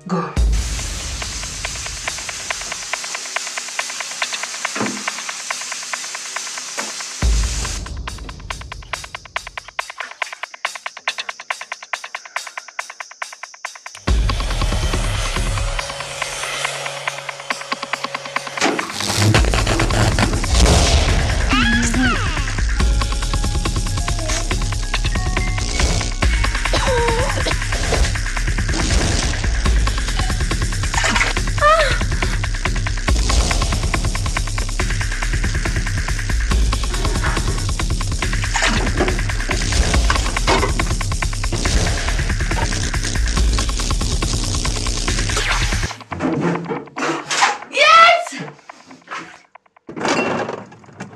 Go.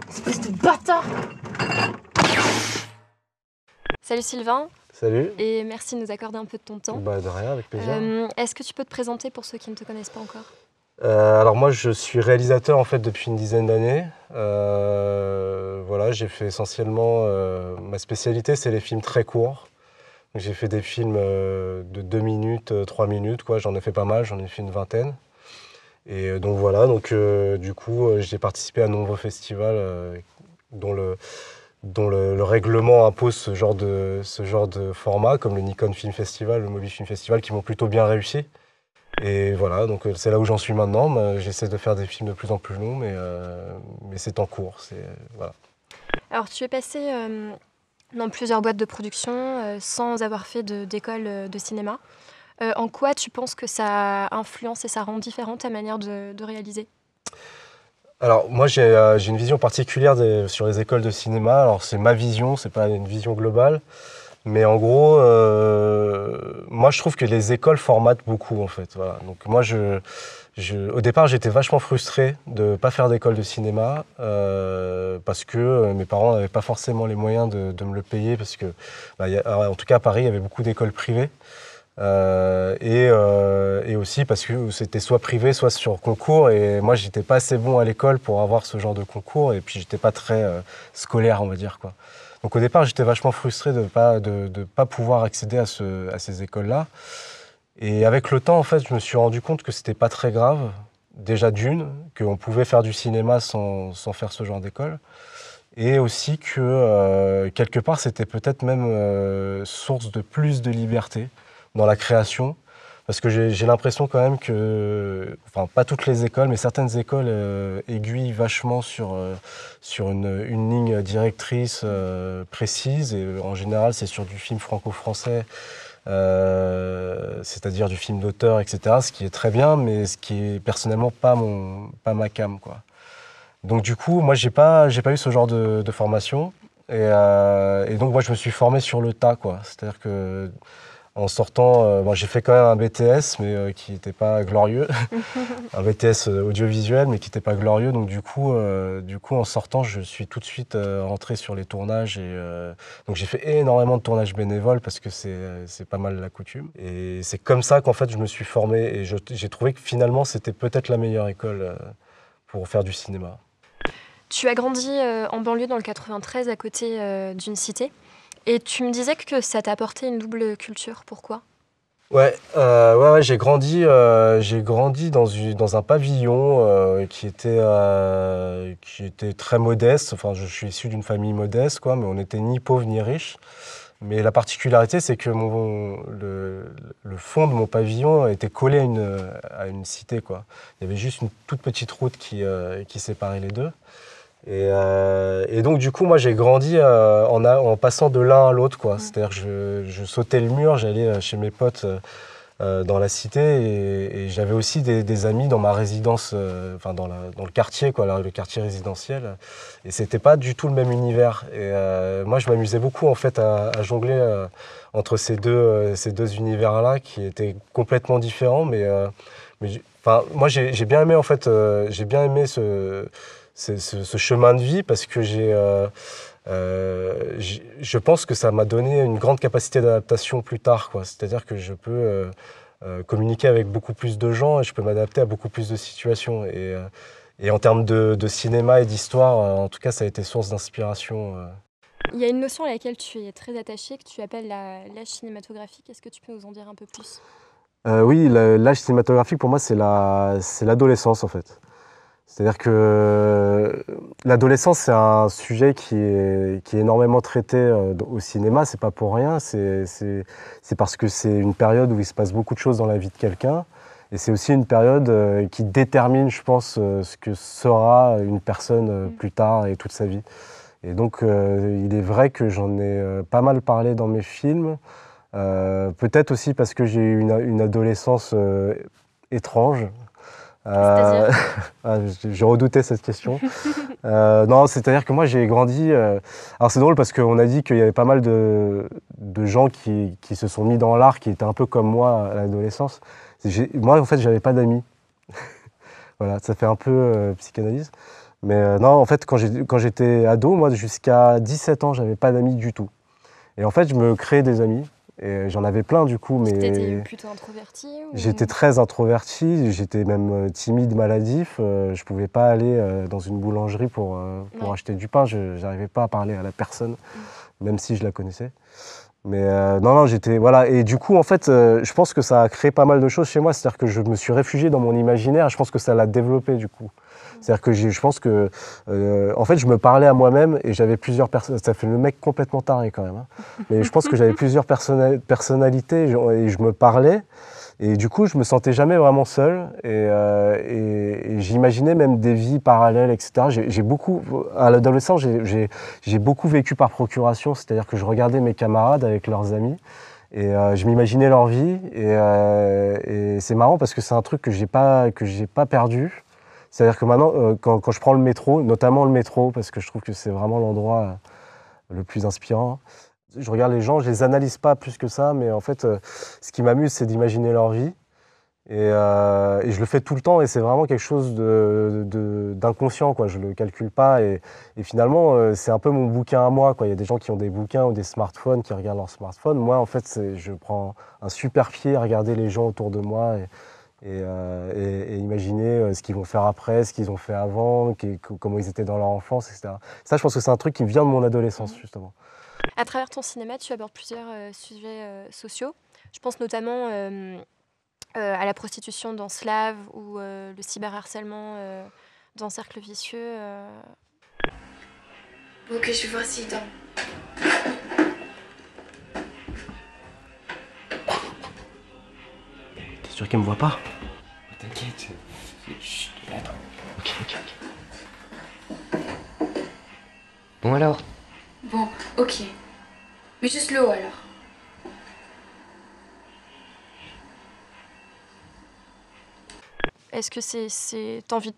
Espèce de bâtard! Salut Sylvain. Salut. Et merci de nous accorder un peu de ton temps. Bah, de rien, avec plaisir. Est-ce que tu peux te présenter pour ceux qui ne te connaissent pas encore? Alors moi, je suis réalisateur en fait depuis une dizaine d'années. Voilà, j'ai fait essentiellement ma spécialité, c'est les films très courts. J'ai fait des films de 2 minutes, 3 minutes, quoi. J'en ai fait pas mal, j'en ai fait une vingtaine. Et donc voilà, du coup, j'ai participé à de nombreux festivals dont le règlement impose ce genre de format, comme le Nikon Film Festival, le Moby Film Festival, qui m'ont plutôt bien réussi. Et voilà, donc c'est là où j'en suis maintenant. J'essaie de faire des films de plus en plus longs, mais c'est en cours. Voilà. Alors, tu es passé dans plusieurs boîtes de production sans avoir fait d'école de cinéma. En quoi tu penses que ça influence et ça rend différente ta manière de réaliser? Alors moi j'ai une vision particulière sur les écoles de cinéma. Alors c'est ma vision, c'est pas une vision globale. Mais en gros, moi je trouve que les écoles formatent beaucoup en fait. Voilà. Donc moi au départ j'étais vachement frustré de ne pas faire d'école de cinéma parce que mes parents n'avaient pas forcément les moyens de me le payer parce que, en tout cas à Paris, il y avait beaucoup d'écoles privées. Et aussi parce que c'était soit privé, soit sur concours. Et moi, j'étais pas assez bon à l'école pour avoir ce genre de concours. Et puis, j'étais pas très scolaire, on va dire, quoi. Donc, au départ, j'étais vachement frustré de pas pouvoir accéder à ces écoles-là. Et avec le temps, en fait, je me suis rendu compte que c'était pas très grave. Déjà qu'on pouvait faire du cinéma sans faire ce genre d'école. Et aussi que, quelque part, c'était peut-être même source de plus de liberté dans la création, parce que j'ai l'impression quand même que, enfin pas toutes les écoles, mais certaines écoles aiguillent vachement sur une ligne directrice précise, et en général c'est sur du film franco-français, c'est-à-dire du film d'auteur, etc., ce qui est très bien, mais ce qui est personnellement pas ma came, quoi. Donc du coup, moi j'ai pas eu ce genre de formation, et donc moi je me suis formé sur le tas, quoi. C'est-à-dire que en sortant, j'ai fait quand même un BTS, mais qui n'était pas glorieux. Un BTS audiovisuel, mais qui n'était pas glorieux. Donc du coup, en sortant, je suis tout de suite rentré sur les tournages. Donc j'ai fait énormément de tournages bénévoles parce que c'est pas mal la coutume. Et c'est comme ça qu'en fait je me suis formé. Et j'ai trouvé que finalement c'était peut-être la meilleure école pour faire du cinéma. Tu as grandi en banlieue dans le 93, à côté d'une cité. Et tu me disais que ça t'a apporté une double culture. Pourquoi? Ouais, j'ai grandi dans un pavillon qui était très modeste. Enfin, je suis issu d'une famille modeste, quoi, mais on n'était ni pauvre ni riche. Mais la particularité, c'est que le fond de mon pavillon était collé à une cité, quoi. Il y avait juste une toute petite route qui séparait les deux. Et donc du coup, moi j'ai grandi en passant de l'un à l'autre, quoi. C'est-à-dire que je sautais le mur, j'allais chez mes potes dans la cité, et j'avais aussi des amis dans ma résidence, enfin dans le quartier, quoi, le quartier résidentiel. Et c'était pas du tout le même univers. Et moi je m'amusais beaucoup en fait à jongler entre ces deux univers-là qui étaient complètement différents. Enfin, moi j'ai bien aimé en fait, j'ai bien aimé ce chemin de vie parce que je pense que ça m'a donné une grande capacité d'adaptation plus tard, quoi. C'est-à-dire que je peux communiquer avec beaucoup plus de gens et je peux m'adapter à beaucoup plus de situations. Et en termes de cinéma et d'histoire, en tout cas, ça a été source d'inspiration. Il y a une notion à laquelle tu es très attaché, que tu appelles la cinématographie. Est-ce que tu peux nous en dire un peu plus? Oui, l'âge cinématographique pour moi c'est l'adolescence en fait. C'est-à-dire que l'adolescence c'est un sujet qui est énormément traité au cinéma, c'est pas pour rien, c'est parce que c'est une période où il se passe beaucoup de choses dans la vie de quelqu'un et c'est aussi une période qui détermine, je pense, ce que sera une personne plus tard et toute sa vie. Et donc il est vrai que j'en ai pas mal parlé dans mes films. Peut-être aussi parce que j'ai eu une adolescence étrange. C'est-à-dire? Euh, je redoutais cette question. Non, c'est-à-dire que moi j'ai grandi. Alors c'est drôle parce qu'on a dit qu'il y avait pas mal de gens qui se sont mis dans l'art, qui étaient un peu comme moi à l'adolescence. Moi en fait j'avais pas d'amis. Voilà, ça fait un peu psychanalyse. Mais non, en fait quand j'étais ado, moi jusqu'à 17 ans, j'avais pas d'amis du tout. Et en fait je me créais des amis. Et j'en avais plein du coup, T'étais mais plutôt introverti j'étais ou... très introverti, j'étais même timide, maladif. Je pouvais pas aller dans une boulangerie pour Ouais. acheter du pain. Je n'arrivais pas à parler à la personne, même si je la connaissais. Mais non, non, j'étais voilà. Et du coup, en fait, je pense que ça a créé pas mal de choses chez moi. C'est-à-dire que je me suis réfugié dans mon imaginaire. Je pense que ça l'a développé du coup. C'est-à-dire que je pense que, en fait, je me parlais à moi-même et j'avais plusieurs personnes. Ça fait le mec complètement taré quand même, hein. Mais je pense que j'avais plusieurs personnalités et je me parlais. Et du coup, je me sentais jamais vraiment seul et j'imaginais même des vies parallèles, etc. J'ai beaucoup, à l'adolescence, j'ai beaucoup vécu par procuration, c'est-à-dire que je regardais mes camarades avec leurs amis et je m'imaginais leur vie et c'est marrant parce que c'est un truc que j'ai pas perdu. C'est-à-dire que maintenant, quand je prends le métro, notamment le métro, parce que je trouve que c'est vraiment l'endroit le plus inspirant. Je regarde les gens, je les analyse pas plus que ça, mais en fait, ce qui m'amuse, c'est d'imaginer leur vie. Et je le fais tout le temps, et c'est vraiment quelque chose d'inconscient, quoi. Je le calcule pas, et finalement, c'est un peu mon bouquin à moi, quoi. Il y a des gens qui ont des bouquins ou des smartphones, qui regardent leur smartphone. Moi, en fait, je prends un super pied à regarder les gens autour de moi et imaginer ce qu'ils vont faire après, ce qu'ils ont fait avant, comment ils étaient dans leur enfance, etc. Ça, je pense que c'est un truc qui vient de mon adolescence, justement. À travers ton cinéma, tu abordes plusieurs sujets sociaux. Je pense notamment à la prostitution dans Slave ou le cyberharcèlement dans Cercle vicieux. Ok, je vais voir s'il dort. T'es sûr qu'elle me voit pas? T'inquiète. Chut, attends. Ok, ok, ok. Bon alors? Bon, ok. Mais juste le haut alors. Est-ce que t'as envie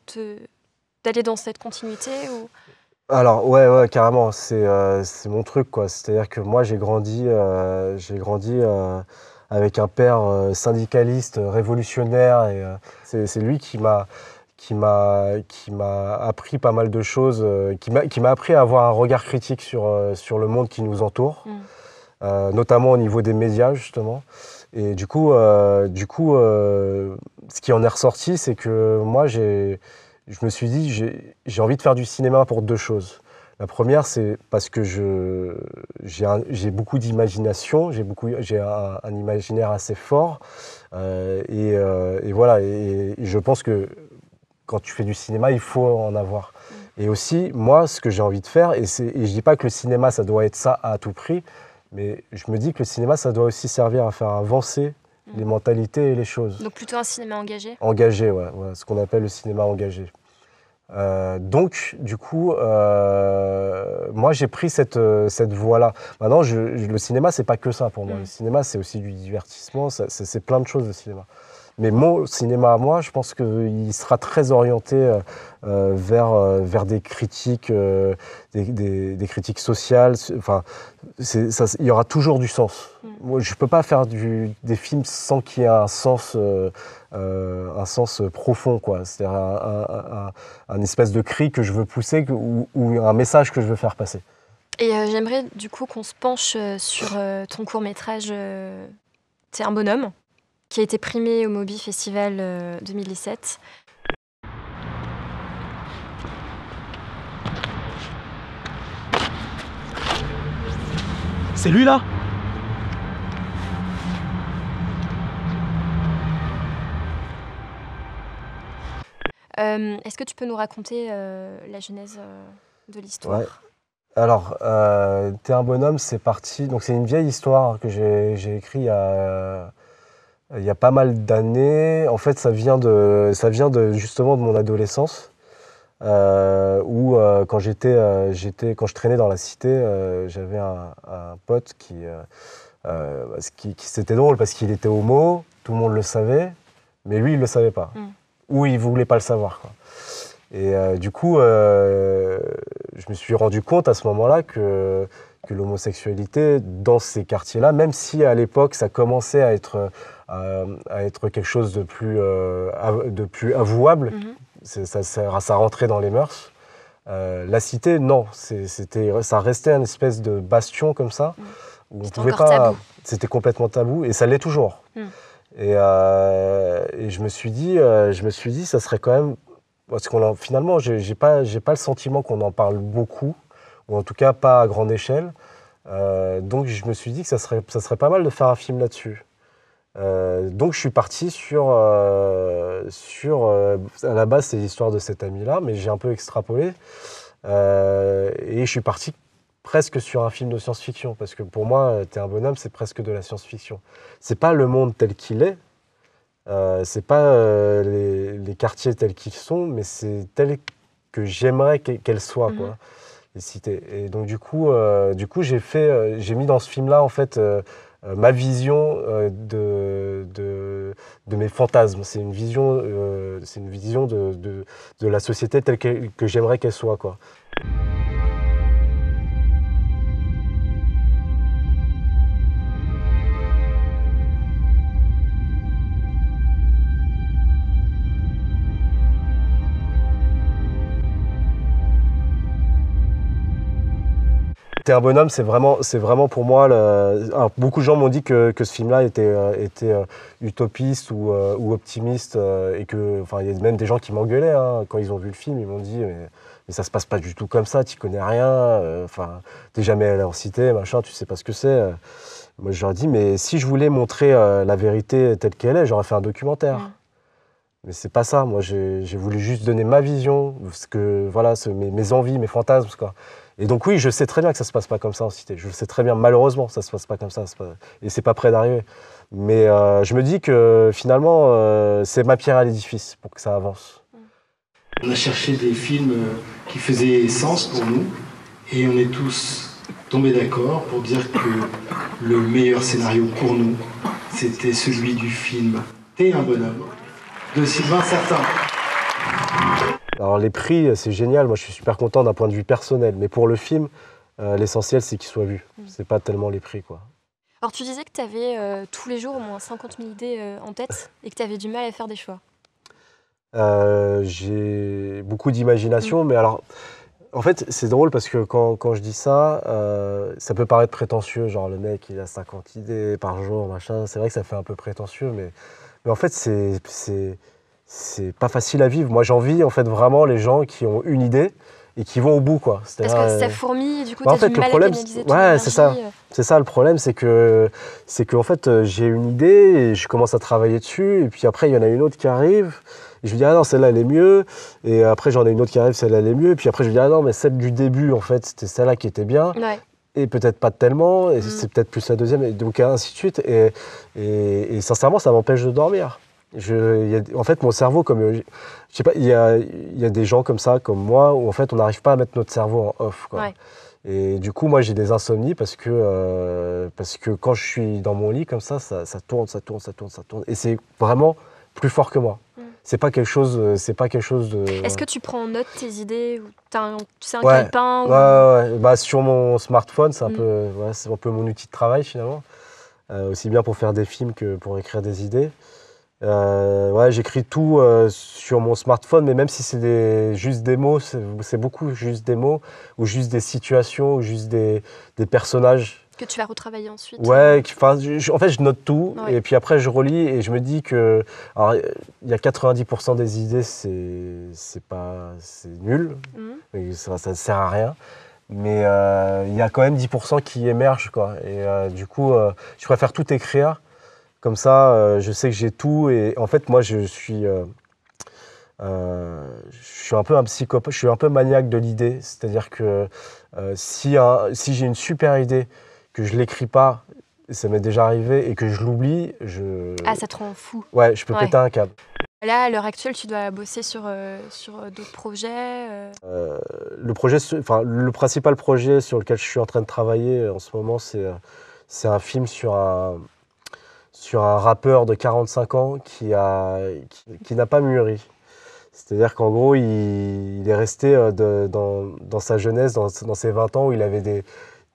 d'aller dans cette continuité ou... Alors, ouais, ouais, carrément, c'est mon truc, quoi. C'est-à-dire que moi, j'ai grandi avec un père syndicaliste, révolutionnaire, et c'est lui qui m'a appris pas mal de choses, qui m'a appris à avoir un regard critique sur le monde qui nous entoure, notamment au niveau des médias, justement. Et ce qui en est ressorti, c'est que moi, je me suis dit, j'ai envie de faire du cinéma pour deux choses. La première, c'est parce que j'ai beaucoup d'imagination, j'ai un imaginaire assez fort. Et voilà, et je pense que quand tu fais du cinéma, il faut en avoir. Et aussi, moi, ce que j'ai envie de faire, et je dis pas que le cinéma, ça doit être ça à tout prix, mais je me dis que le cinéma, ça doit aussi servir à faire avancer les mentalités et les choses. Donc plutôt un cinéma engagé? Engagé, ouais, ouais, ce qu'on appelle le cinéma engagé. Donc, du coup, moi, j'ai pris cette voie-là. Maintenant, le cinéma, c'est pas que ça pour moi. Le cinéma, c'est aussi du divertissement, c'est plein de choses, le cinéma. Mais mon cinéma à moi, je pense qu'il sera très orienté vers des critiques, des critiques sociales. Enfin, il y aura toujours du sens. Moi, je ne peux pas faire des films sans qu'il y ait un sens profond, quoi. C'est-à-dire un espèce de cri que je veux pousser ou un message que je veux faire passer. Et j'aimerais du coup qu'on se penche sur ton court-métrage T'es un bonhomme, qui a été primé au Moby Festival 2017. C'est lui là? Est-ce que tu peux nous raconter la genèse de l'histoire? Ouais. Alors, T'es un bonhomme, c'est parti. Donc, c'est une vieille histoire que j'ai écrite il y a pas mal d'années. En fait, ça vient justement de mon adolescence, où quand je traînais dans la cité, j'avais un pote qui c'était drôle parce qu'il était homo, tout le monde le savait, mais lui, il le savait pas. Ou il voulait pas le savoir, quoi. Et du coup, je me suis rendu compte à ce moment-là que l'homosexualité dans ces quartiers-là, même si à l'époque ça commençait à être quelque chose de plus avouable, ça rentrait dans les mœurs. La cité, non, ça restait une espèce de bastion comme ça, où on pouvait pas. Tabou. C'était complètement tabou, et ça l'est toujours. Et je me suis dit, ça serait quand même. Parce finalement, j'ai pas le sentiment qu'on en parle beaucoup, ou en tout cas pas à grande échelle. Donc je me suis dit que ça serait pas mal de faire un film là-dessus. Donc je suis parti à la base c'est l'histoire de cet ami-là, mais j'ai un peu extrapolé. Et je suis parti presque sur un film de science-fiction, parce que pour moi, T'es un bonhomme, c'est presque de la science-fiction. C'est pas le monde tel qu'il est. C'est pas les quartiers tels qu'ils sont, mais c'est tel que j'aimerais qu'elles soient, quoi, les cités. Et donc du coup j'ai mis dans ce film-là en fait ma vision de mes fantasmes. C'est une vision de la société telle que j'aimerais qu'elle soit, quoi. T'es un bonhomme, c'est vraiment pour moi. Alors, beaucoup de gens m'ont dit que ce film-là était utopiste ou optimiste, et que, enfin, il y a même des gens qui m'engueulaient, hein, quand ils ont vu le film. Ils m'ont dit mais ça se passe pas du tout comme ça, tu connais rien, enfin, t'es jamais allé en cité, machin, tu sais pas ce que c'est. Moi, je leur ai dit mais si je voulais montrer la vérité telle qu'elle est, j'aurais fait un documentaire. Mais c'est pas ça. Moi, j'ai voulu juste donner ma vision, mes envies, mes fantasmes, quoi. Et donc oui, je sais très bien que ça se passe pas comme ça en cité. Je le sais très bien, malheureusement, ça se passe pas comme ça. Et c'est pas près d'arriver. Mais je me dis que finalement, c'est ma pierre à l'édifice pour que ça avance. On a cherché des films qui faisaient sens pour nous, et on est tous tombés d'accord pour dire que le meilleur scénario pour nous, c'était celui du film T'es un bonhomme, de Sylvain Certain. Alors les prix, c'est génial, moi je suis super content d'un point de vue personnel, mais pour le film, l'essentiel c'est qu'il soit vu, c'est pas tellement les prix, quoi. Alors tu disais que tu avais tous les jours au moins 50 000 idées en tête et que tu avais du mal à faire des choix. J'ai beaucoup d'imagination, mais alors, en fait c'est drôle parce que quand je dis ça, ça peut paraître prétentieux, genre le mec il a 50 idées par jour, machin, c'est vrai que ça fait un peu prétentieux, mais en fait c'est pas facile à vivre. Moi, j'envie en fait vraiment les gens qui ont une idée et qui vont au bout, quoi. Parce que ça fourmille et du coup, en fait, du mal le problème, à canaliser ton énergie. c'est ça le problème, c'est que en fait, j'ai une idée et je commence à travailler dessus, et puis après, il y en a une autre qui arrive, et je me dis, ah non, celle-là, elle est mieux, et après, j'en ai une autre qui arrive, celle-là, elle est mieux, et puis après, je me dis, ah non, mais celle du début, en fait, c'était celle-là qui était bien. Ouais. Et peut-être pas tellement, et c'est peut-être plus la deuxième, et donc ainsi de suite. Et sincèrement, ça m'empêche de dormir. En fait, mon cerveau, comme je sais pas, il y a des gens comme ça, comme moi, où en fait, on n'arrive pas à mettre notre cerveau en off, quoi. Ouais. Et du coup, moi, j'ai des insomnies parce que quand je suis dans mon lit comme ça tourne, ça tourne. Et c'est vraiment plus fort que moi. C'est pas quelque chose de. Est-ce que tu prends en note tes idées, ou tu sais, un Ouais. calepin Ouais. Bah, sur mon smartphone, c'est un peu mon outil de travail finalement, aussi bien pour faire des films que pour écrire des idées. J'écris tout sur mon smartphone, mais même si c'est juste des mots, c'est beaucoup juste des mots, ou juste des situations, ou juste des personnages. que tu vas retravailler ensuite. Ouais, en fait, je note tout, Ouais. et puis après, je relis, et je me dis que... Alors, il y a 90% des idées, c'est nul, et ça ne sert à rien. Mais il y a quand même 10% qui émergent, quoi. Et du coup, je préfère tout écrire. Comme ça, je sais que j'ai tout. Et en fait, moi, je suis je suis un peu un psychopathe, je suis un peu maniaque de l'idée. C'est-à-dire que si j'ai une super idée, que je l'écris pas, ça m'est déjà arrivé, et que je l'oublie, Ah, ça te rend fou. ouais, je peux Ouais. péter un câble. Là, à l'heure actuelle, tu dois bosser sur d'autres projets. Le principal projet sur lequel je suis en train de travailler en ce moment, c'est un film sur un rappeur de 45 ans qui n'a pas mûri. C'est-à-dire qu'en gros, il est resté dans sa jeunesse, dans ses 20 ans, où il avait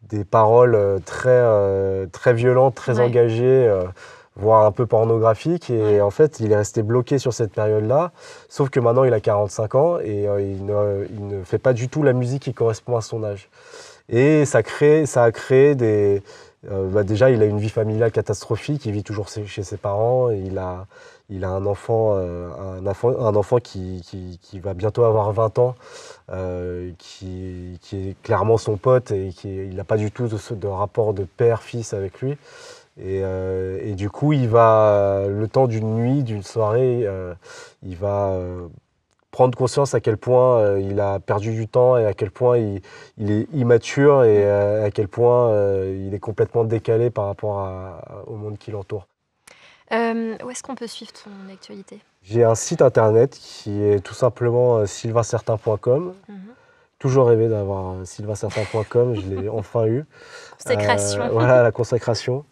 des paroles très violentes, très Ouais. engagées, voire un peu pornographiques. Et en fait, il est resté bloqué sur cette période-là. Sauf que maintenant, il a 45 ans et il ne fait pas du tout la musique qui correspond à son âge. Et ça a créé des... déjà, il a une vie familiale catastrophique. Il vit toujours chez ses parents. Et il a un enfant qui va bientôt avoir 20 ans, qui est clairement son pote, et il n'a pas du tout de rapport de père-fils avec lui. Et du coup, le temps d'une nuit, d'une soirée, il va prendre conscience à quel point il a perdu du temps, et à quel point il est immature, et à quel point il est complètement décalé par rapport au monde qui l'entoure. Où est-ce qu'on peut suivre ton actualité? J'ai un site internet qui est tout simplement sylvaincertain.com. Toujours rêvé d'avoir sylvaincertain.com, je l'ai enfin eu. Consécration. Voilà, la consécration.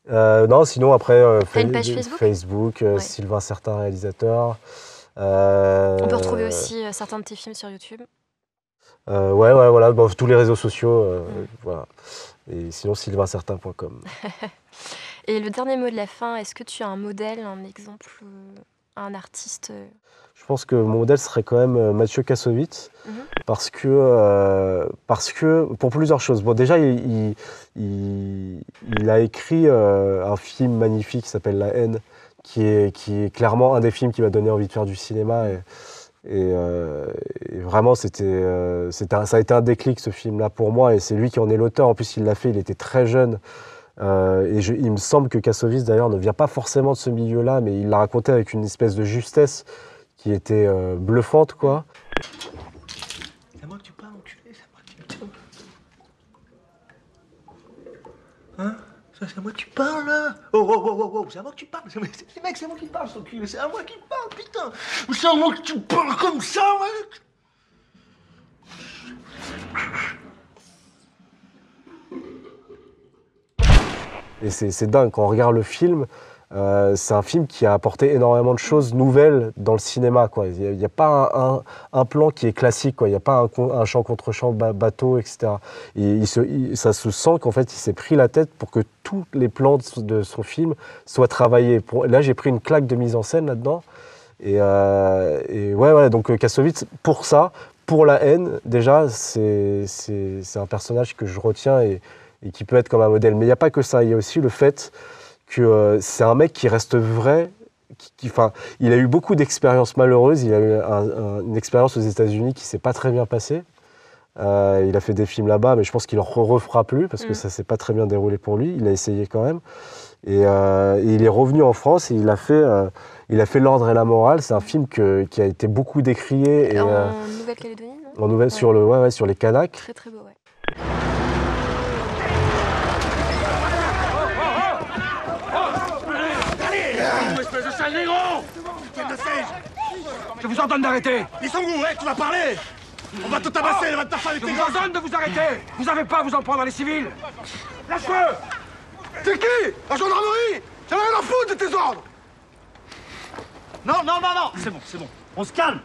Non, sinon après, T'as une page Facebook? Ouais. Sylvain Certain réalisateur. On peut retrouver aussi certains de tes films sur YouTube. Ouais, voilà, bon, tous les réseaux sociaux, voilà. Et sinon, sylvaincertain.com. Et le dernier mot de la fin, est-ce que tu as un modèle, un exemple, un artiste Je pense que mon modèle serait quand même Mathieu Kassovitz, parce que pour plusieurs choses. Bon, déjà, il a écrit un film magnifique qui s'appelle La haine, qui est clairement un des films qui m'a donné envie de faire du cinéma. Et vraiment, ça a été un déclic, ce film-là, pour moi. Et c'est lui qui en est l'auteur. En plus, il l'a fait, il était très jeune. Il me semble que Kassovitz, d'ailleurs, ne vient pas forcément de ce milieu-là, mais il l'a raconté avec une espèce de justesse qui était bluffante, quoi. C'est à moi que tu parles, enculé, c'est à moi que tu parles. Hein? Ça, c'est à moi que tu parles, là? Oh, c'est à moi que tu parles. Mec, c'est à moi qui parle, son cul. C'est à moi qui parle, putain. C'est à moi que tu parles comme ça, mec. Et c'est dingue, quand on regarde le film, c'est un film qui a apporté énormément de choses nouvelles dans le cinéma, quoi. Il n'y a pas un plan qui est classique, quoi. Il n'y a pas un champ contre champ, bateau, etc. Et ça se sent qu'en fait, il s'est pris la tête pour que tous les plans de son film soient travaillés. Là, j'ai pris une claque de mise en scène là-dedans. Et ouais, donc Kassovitz, pour ça, pour La haine, déjà, c'est un personnage que je retiens et qui peut être comme un modèle. Mais il n'y a pas que ça, il y a aussi le fait que c'est un mec qui reste vrai. Il a eu beaucoup d'expériences malheureuses. Il a eu une expérience aux États-Unis qui ne s'est pas très bien passée. Il a fait des films là-bas, mais je pense qu'il ne refera plus parce que ça ne s'est pas très bien déroulé pour lui. Il a essayé quand même. Et il est revenu en France et il a fait L'ordre et la morale. C'est un film qui a été beaucoup décrié. En Nouvelle-Calédonie, non? Sur les Kanaks. Très très beau, ouais. Espèce de sale négro! Je vous ordonne d'arrêter! Ils sont où, tu vas parler! On va te tabasser, on va te faire avec tes gosses! Je vous ordonne de vous arrêter! Vous n'avez pas à vous en prendre à les civils! Lâche-le! T'es qui? La gendarmerie? J'en ai rien à foutre de tes ordres! Non! C'est bon. On se calme!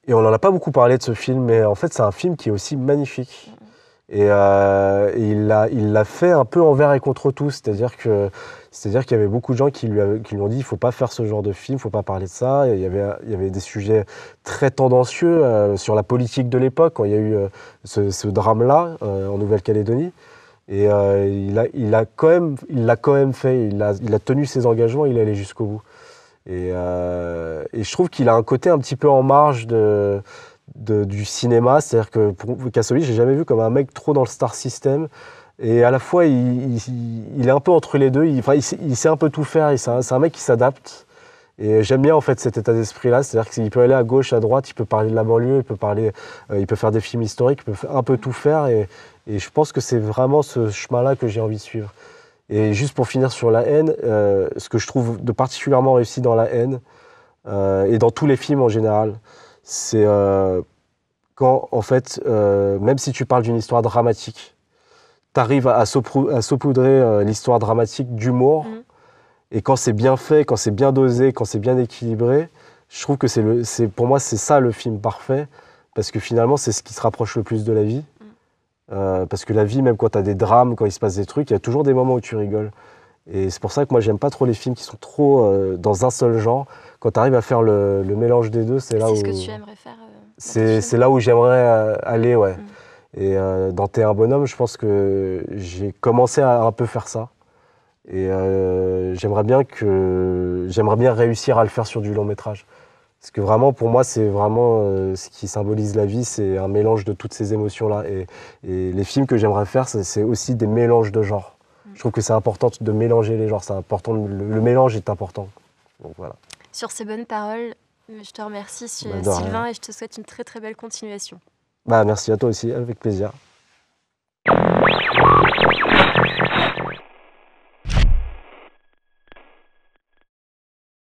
Et on n'en a pas beaucoup parlé de ce film, mais en fait, c'est un film qui est aussi magnifique. Et il l'a fait un peu envers et contre tout, c'est-à-dire qu'il y avait beaucoup de gens qui lui ont dit il ne faut pas faire ce genre de film, il ne faut pas parler de ça. Et il y avait des sujets très tendancieux sur la politique de l'époque, quand il y a eu ce drame-là en Nouvelle-Calédonie. Et il l'a quand même fait, il a tenu ses engagements, il est allé jusqu'au bout. Et je trouve qu'il a un côté un petit peu en marge du cinéma, c'est-à-dire que pour Kassovitz, je l'ai jamais vu comme un mec trop dans le star system, et à la fois il est un peu entre les deux, il sait un peu tout faire, c'est un mec qui s'adapte, Et j'aime bien en fait cet état d'esprit-là, c'est-à-dire qu'il peut aller à gauche, à droite, il peut parler de la banlieue, il peut faire des films historiques, il peut un peu tout faire. Et je pense que c'est vraiment ce chemin-là que j'ai envie de suivre. Et juste pour finir sur La haine, ce que je trouve de particulièrement réussi dans La haine, et dans tous les films en général, c'est quand, en fait, même si tu parles d'une histoire dramatique, tu arrives à saupoudrer l'histoire dramatique d'humour. Et quand c'est bien fait, quand c'est bien dosé, quand c'est bien équilibré, je trouve que pour moi, c'est ça le film parfait. Parce que finalement, c'est ce qui se rapproche le plus de la vie. Parce que la vie, même quand tu as des drames, quand il se passe des trucs, il y a toujours des moments où tu rigoles. Et c'est pour ça que moi, j'aime pas trop les films qui sont trop dans un seul genre. Quand tu arrives à faire le mélange des deux, c'est là où... C'est ce que tu aimerais faire c'est là où j'aimerais aller, ouais. Et dans T'es un bonhomme, je pense que j'ai commencé à un peu faire ça. Et j'aimerais bien réussir à le faire sur du long métrage. Parce que vraiment, pour moi, c'est vraiment ce qui symbolise la vie, c'est un mélange de toutes ces émotions-là. Et les films que j'aimerais faire, c'est aussi des mélanges de genres. Je trouve que c'est important de mélanger les genres. C'est important, le mélange est important. Donc voilà. Sur ces bonnes paroles, je te remercie Bah, Sylvain et je te souhaite une très très belle continuation. Bah, merci à toi aussi, avec plaisir.